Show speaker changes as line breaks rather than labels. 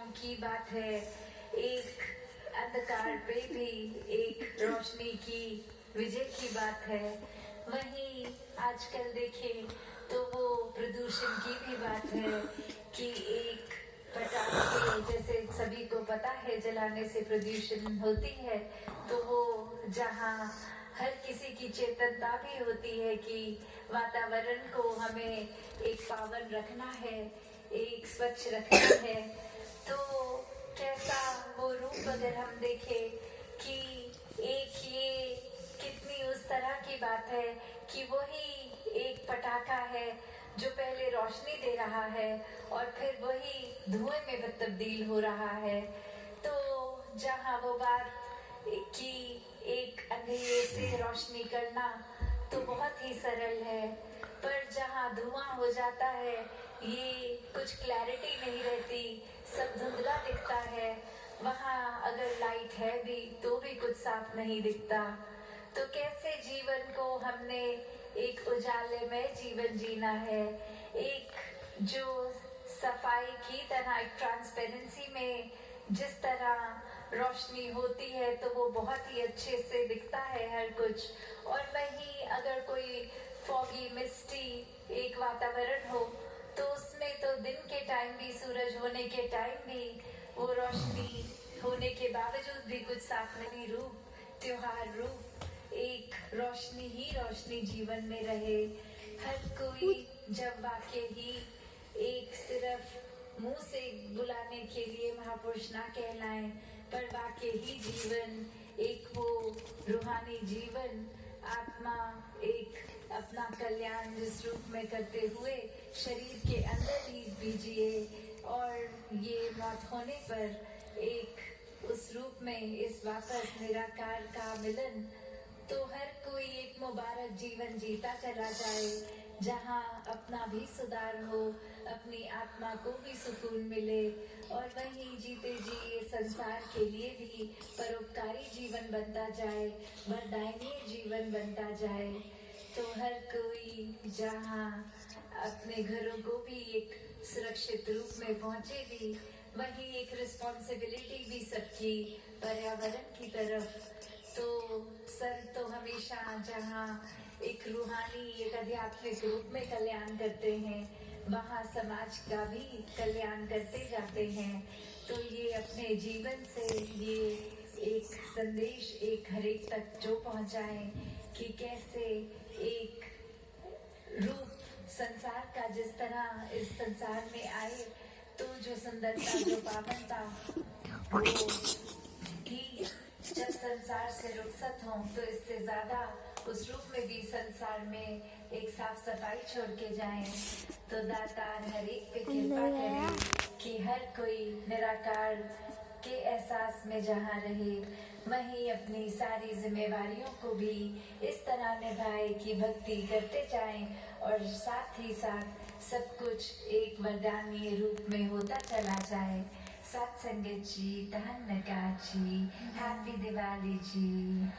खुशियों की बात है, एक अंधकार पे भी एक रोशनी की विजय की बात है। वहीं आजकल देखें तो वो प्रदूषण की भी बात है कि एक पटाखे जैसे सभी को पता है जलाने से प्रदूषण होती है, तो वो जहाँ हर किसी की चेतनता भी होती है कि वातावरण को हमें एक पावन रखना है, एक स्वच्छ रखना है, तो कैसा वो रूप अगर हम देखें कि एक ये कितनी उस तरह की बात है कि वही एक पटाखा है जो पहले रोशनी दे रहा है और फिर वही धुएं में तब्दील हो रहा है। तो जहाँ वो बात कि एक अंधेरे से रोशनी करना तो बहुत ही सरल है, पर जहाँ धुआं हो जाता है ये कुछ क्लैरिटी नहीं रहती, सब धुंधला दिखता है। वहाँ अगर लाइट है भी तो भी कुछ साफ नहीं दिखता। तो कैसे जीवन को हमने एक उजाले में जीवन जीना है, एक जो सफाई की तरह एक ट्रांसपेरेंसी में जिस तरह रोशनी होती है तो वो बहुत ही अच्छे से दिखता है हर कुछ। और वहीं अगर कोई फॉगी मिस्टी एक वातावरण हो तो उसमें तो दिन के टाइम भी सूरज होने के टाइम भी वो रोशनी होने के बावजूद भी कुछ साफ नहीं, रूप त्योहार रूप एक रोशनी ही रोशनी जीवन में रहे। हर कोई जब वाकई ही एक सिर्फ मुंह से बुलाने के लिए महापुरुष ना कहलाएं, पर वाकई ही जीवन एक वो रूहानी जीवन आत्मा एक अपना कल्याण जिस रूप में करते हुए शरीर के अंदर ही बीजिए और ये मौत होने पर एक उस रूप में इस वापस निराकार का मिलन, तो हर कोई एक मुबारक जीवन जीता चला जाए जहाँ अपना भी सुधार हो, अपनी आत्मा को भी सुकून मिले और वहीं जीते जी ये संसार के लिए भी परोपकारी जीवन बनता जाए, वरदायनीय जीवन बनता जाए। तो हर कोई जहाँ अपने घरों को भी एक सुरक्षित रूप में पहुँचे भी, वहीं एक रिस्पॉन्सिबिलिटी भी सबकी पर्यावरण की तरफ। तो सर तो हमेशा जहाँ एक रूहानी एक आध्यात्मिक रूप में कल्याण करते हैं, वहाँ समाज का भी कल्याण करते जाते हैं। तो ये अपने जीवन से ये एक संदेश एक हरेक तक जो पहुँचाएं कि कैसे एक रूप संसार का जिस तरह इस संसार में आए तो जो सुंदरता जो पावनता वो भी जब संसार से रुखसत हो तो इससे ज्यादा उस रूप में भी संसार में एक साफ सफाई छोड़ के जाएं। तो दातार हर एक पे कृपा करे कि हर कोई निराकार के एहसास में जहाँ रहे, वहीं अपनी सारी जिम्मेवारियों को भी इस तरह निभाए कि भक्ति करते जाएं और साथ ही साथ सब कुछ एक वरदानीय रूप में होता चला जाए। सत्संगत जी, धन्यवाद जी, हैप्पी दिवाली जी।